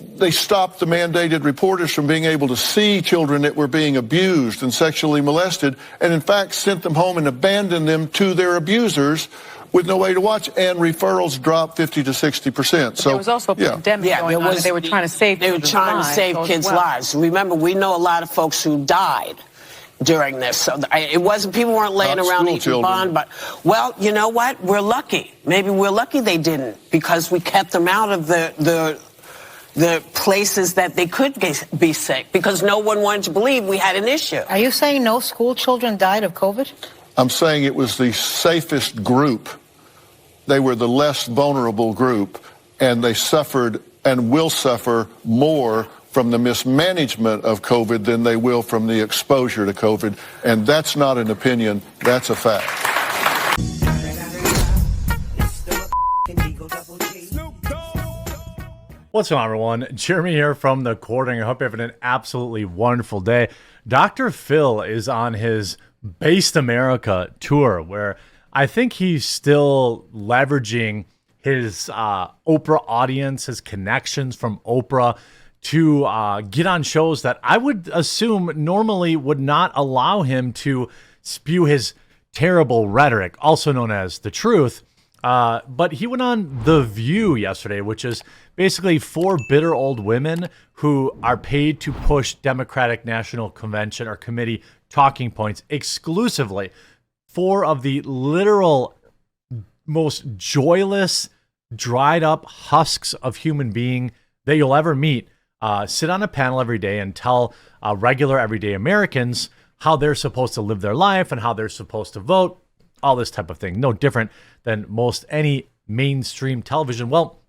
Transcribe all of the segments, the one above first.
they stopped the mandated reporters from being able to see children that were being abused and sexually molested, and in fact sent them home and abandoned them to their abusers with no way to watch, and referrals dropped 50 to 60%. So there was also a pandemic going on. They were trying to save kids' lives. Remember, we know a lot of folks who died during this. So it wasn't, people weren't laying around eating bond, but, well, you know what? We're lucky. Maybe we're lucky they didn't, because we kept them out of the places that they could be sick, because no one wanted to believe we had an issue. Are you saying no school children died of COVID? I'm saying it was the safest group. They were the less vulnerable group, and they suffered and will suffer more from the mismanagement of COVID than they will from the exposure to COVID. And that's not an opinion, that's a fact. What's going on, everyone? Jeremy here from The Quartering. I hope you're having an absolutely wonderful day. Dr. Phil is on his Based America tour, where I think he's still leveraging his Oprah audience, his connections from Oprah, to get on shows that I would assume normally would not allow him to spew his terrible rhetoric, also known as the truth. But he went on The View yesterday, which is basically 4 bitter old women who are paid to push Democratic National Convention or Committee talking points exclusively. 4 of the literal most joyless, dried up husks of human being that you'll ever meet sit on a panel every day and tell regular everyday Americans how they're supposed to live their life and how they're supposed to vote, all this type of thing. No different than most any mainstream television. Well,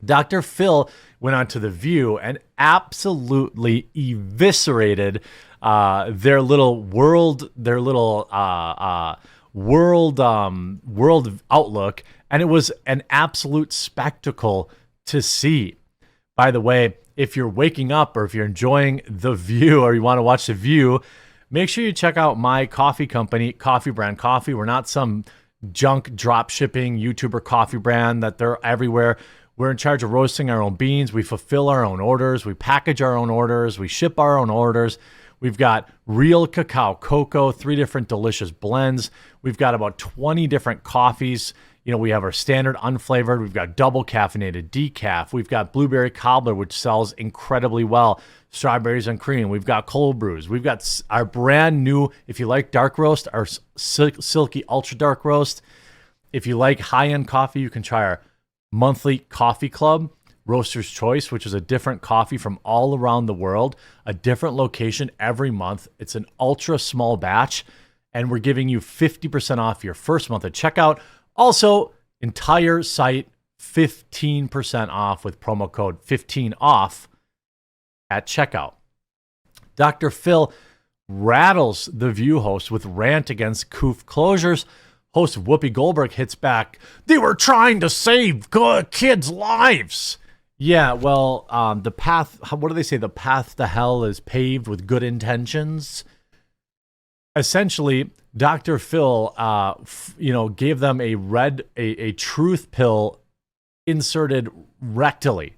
Dr. Phil went on to The View and absolutely eviscerated their little world outlook, and it was an absolute spectacle to see. By the way, if you're waking up or if you're enjoying The View or you want to watch The View, make sure you check out my coffee company, Coffee Brand Coffee. We're not some junk drop shipping YouTuber coffee brand that they're everywhere. We're in charge of roasting our own beans. We fulfill our own orders. We package our own orders. We ship our own orders. We've got real cacao cocoa, 3 different delicious blends. We've got about 20 different coffees. You know, we have our standard unflavored. We've got double caffeinated decaf. We've got blueberry cobbler, which sells incredibly well. Strawberries and cream. We've got cold brews. We've got our brand new, if you like dark roast, our silky ultra dark roast. If you like high-end coffee, you can try our monthly coffee club, Roaster's Choice, which is a different coffee from all around the world, a different location every month. It's an ultra small batch, and we're giving you 50% off your first month at checkout. Also, entire site 15% off with promo code 15OFF at checkout. Dr. Phil rattles The View host with rant against COOF closures. Host Whoopie Goldberg hits back, "They were trying to save kids' lives." Yeah, well, the path, what do they say? The path to hell is paved with good intentions. Essentially, Dr. Phil, gave them a truth pill inserted rectally.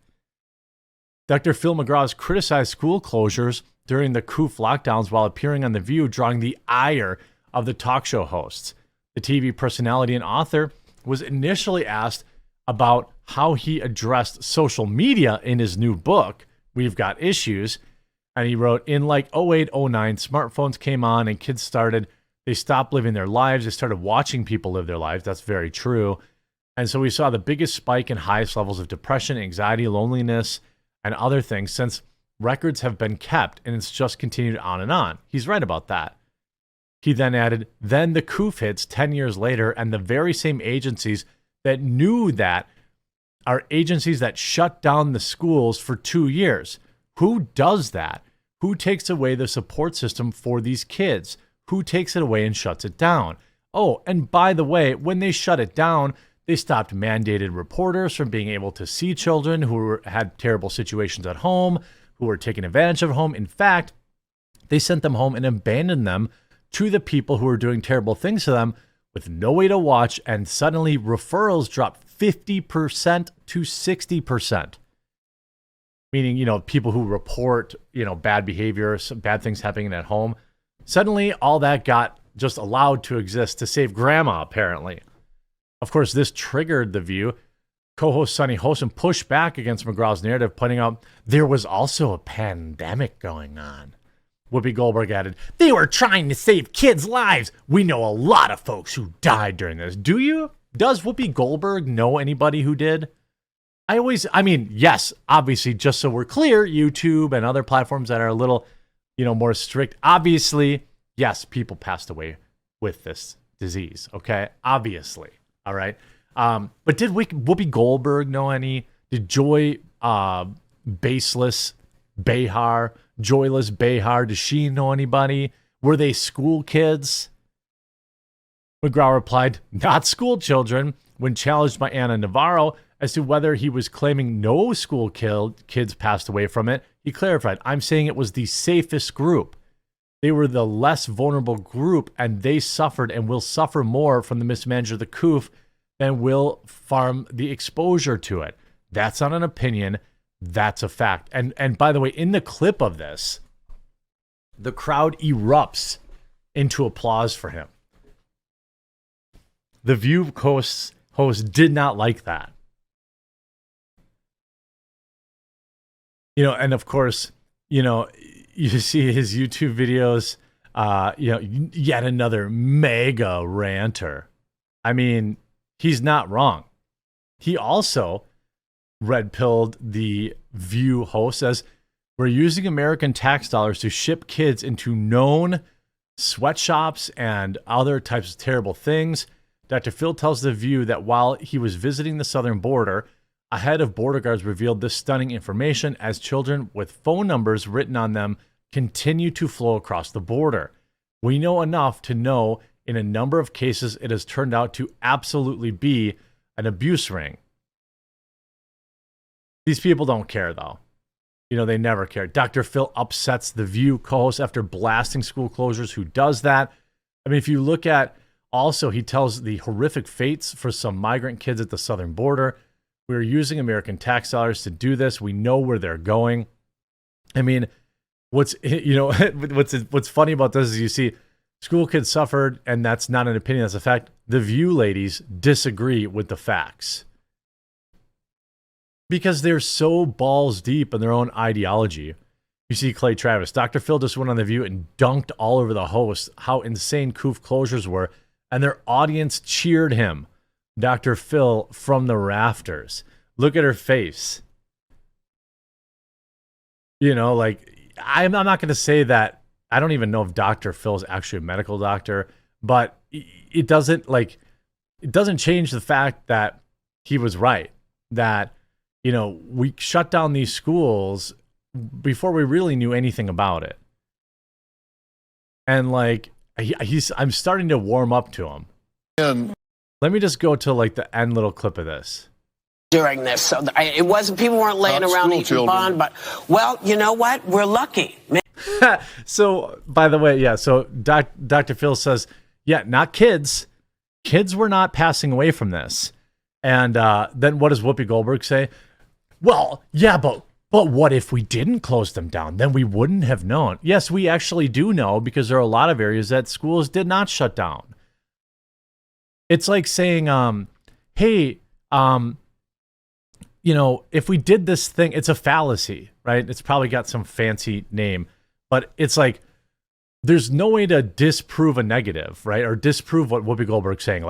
Dr. Phil McGraw's criticized school closures during the COOF lockdowns while appearing on The View, drawing the ire of the talk show hosts. The TV personality and author was initially asked about how he addressed social media in his new book, We've Got Issues. And he wrote, in like 08, 09, smartphones came on and kids they stopped living their lives. They started watching people live their lives. That's very true. And so we saw the biggest spike in highest levels of depression, anxiety, loneliness, and other things since records have been kept, and it's just continued on and on. He's right about that. He then added, then the COOF hits 10 years later, and the very same agencies that knew that are agencies that shut down the schools for 2 years. Who does that? Who takes away the support system for these kids? Who takes it away and shuts it down? Oh, and by the way, when they shut it down, they stopped mandated reporters from being able to see children who had terrible situations at home, who were taken advantage of at home. In fact, they sent them home and abandoned them to the people who were doing terrible things to them with no way to watch, and suddenly referrals dropped 50% to 60%. meaning, people who report, bad behavior, some bad things happening at home. Suddenly, all that got just allowed to exist to save grandma, apparently. Of course, this triggered The View. Co-host Sonny Hosen pushed back against McGraw's narrative, pointing out there was also a pandemic going on. Whoopi Goldberg added, they were trying to save kids' lives. We know a lot of folks who died during this. Do you? Does Whoopi Goldberg know anybody who did? Yes, obviously, just so we're clear, YouTube and other platforms that are a little, more strict. Obviously, yes, people passed away with this disease, okay? Obviously, all right? But did Whoopi Goldberg know any? Did Joyless Behar, does she know anybody? Were they school kids? McGraw replied, not school children. When challenged by Anna Navarro as to whether he was claiming no school kids passed away from it, he clarified, I'm saying it was the safest group. They were the less vulnerable group, and they suffered and will suffer more from the mismanagement of the coof than will from the exposure to it. That's not an opinion. That's a fact. And by the way, in the clip of this, the crowd erupts into applause for him. The View host did not like that. And of course, you see his YouTube videos, yet another mega ranter. I mean, he's not wrong. He also red-pilled the View host as we're using American tax dollars to ship kids into known sweatshops and other types of terrible things. Dr. Phil tells The View that while he was visiting the southern border, a head of border guards revealed this stunning information as children with phone numbers written on them continue to flow across the border. We know enough to know in a number of cases it has turned out to absolutely be an abuse ring. These people don't care, though. They never care. Dr. Phil upsets The View co-host after blasting school closures. Who does that? I mean, if you look at, also, he tells the horrific fates for some migrant kids at the southern border. We're using American tax dollars to do this. We know where they're going. I mean, what's funny about this is you see school kids suffered, and that's not an opinion, that's a fact. The View ladies disagree with the facts because they're so balls deep in their own ideology. You see Clay Travis. Dr. Phil just went on The View and dunked all over the host how insane coof closures were, and their audience cheered him, Dr. Phil, from the rafters. Look at her face. I'm not going to say that. I don't even know if Dr. Phil is actually a medical doctor, but it doesn't change the fact that he was right. That, we shut down these schools before we really knew anything about it. And I'm starting to warm up to him. And let me just go to the end little clip of this. During this, so it wasn't, people weren't laying around eating bond, but, well, you know what? We're lucky. So, by the way, yeah, so Dr. Phil says, yeah, not kids. Kids were not passing away from this. And then what does Whoopi Goldberg say? Well, yeah, but what if we didn't close them down? Then we wouldn't have known. Yes, we actually do know because there are a lot of areas that schools did not shut down. It's like saying, hey, if we did this thing, it's a fallacy, right? It's probably got some fancy name, but it's like, there's no way to disprove a negative, right? Or disprove what Whoopi Goldberg's saying.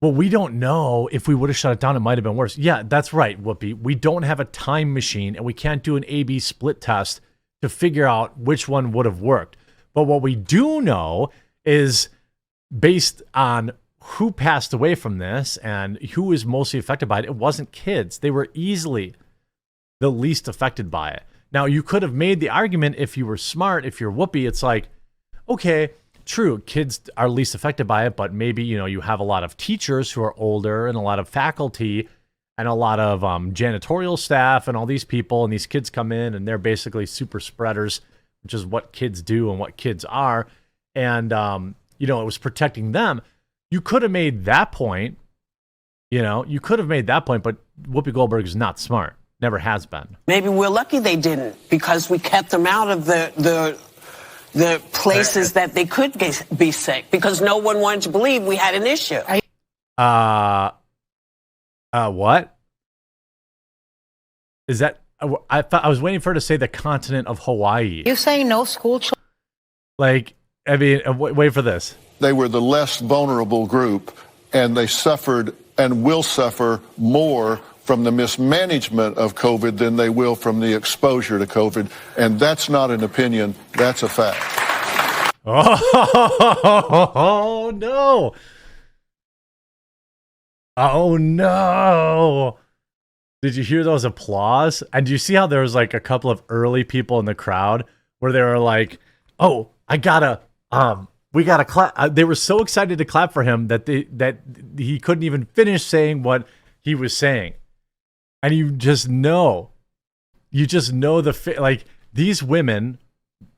Well, we don't know if we would have shut it down, it might have been worse. Yeah, that's right, Whoopi. We don't have a time machine and we can't do an A/B split test to figure out which one would have worked. But what we do know is based on who passed away from this and who was mostly affected by it, it wasn't kids. They were easily the least affected by it. Now, you could have made the argument if you were smart, if you're Whoopi, it's like, okay, true, kids are least affected by it, but maybe, you have a lot of teachers who are older and a lot of faculty and a lot of janitorial staff and all these people, and these kids come in and they're basically super spreaders, which is what kids do and what kids are. And, it was protecting them. You could have made that point, but Whoopi Goldberg is not smart. Never has been. Maybe we're lucky they didn't, because we kept them out of the places that they could be sick, because no one wanted to believe we had an issue. What? Is that? I thought I was waiting for her to say the continent of Hawaii. You're saying no school children? Like, I mean, wait for this. They were the less vulnerable group, and they suffered and will suffer more from the mismanagement of COVID than they will from the exposure to COVID. And that's not an opinion, that's a fact. Oh, no. Oh, no. Did you hear those applause? And do you see how there was like a couple of early people in the crowd where they were like, oh, we gotta clap. They were so excited to clap for him that he couldn't even finish saying what he was saying. And you just know like these women,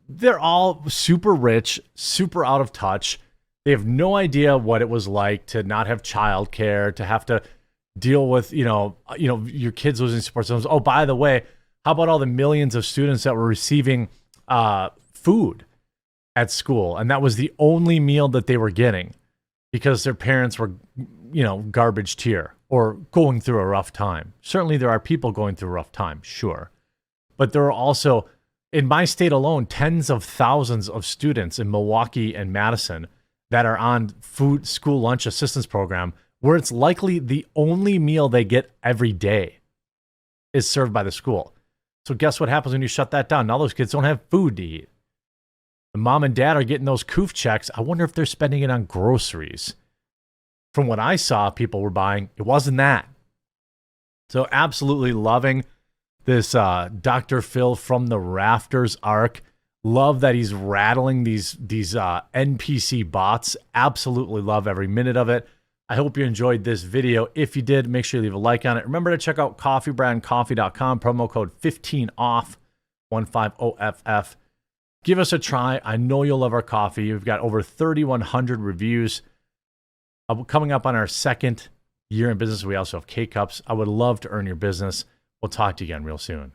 they're all super rich, super out of touch. They have no idea what it was like to not have childcare, to have to deal with, your kids losing support systems. Oh, by the way, how about all the millions of students that were receiving food at school? And that was the only meal that they were getting because their parents were, garbage tier or going through a rough time. Certainly there are people going through a rough time, sure. But there are also, in my state alone, tens of thousands of students in Milwaukee and Madison that are on food school lunch assistance program, where it's likely the only meal they get every day is served by the school. So guess what happens when you shut that down? Now those kids don't have food to eat. The mom and dad are getting those COOF checks. I wonder if they're spending it on groceries. From what I saw people were buying, it wasn't that. So absolutely loving this Dr. Phil from the Rafters arc. Love that he's rattling these NPC bots. Absolutely love every minute of it. I hope you enjoyed this video. If you did, make sure you leave a like on it. Remember to check out coffeebrandcoffee.com, promo code 15OFF, 15OFF. Give us a try. I know you'll love our coffee. We've got over 3,100 reviews. Coming up on our second year in business, we also have K-Cups. I would love to earn your business. We'll talk to you again real soon.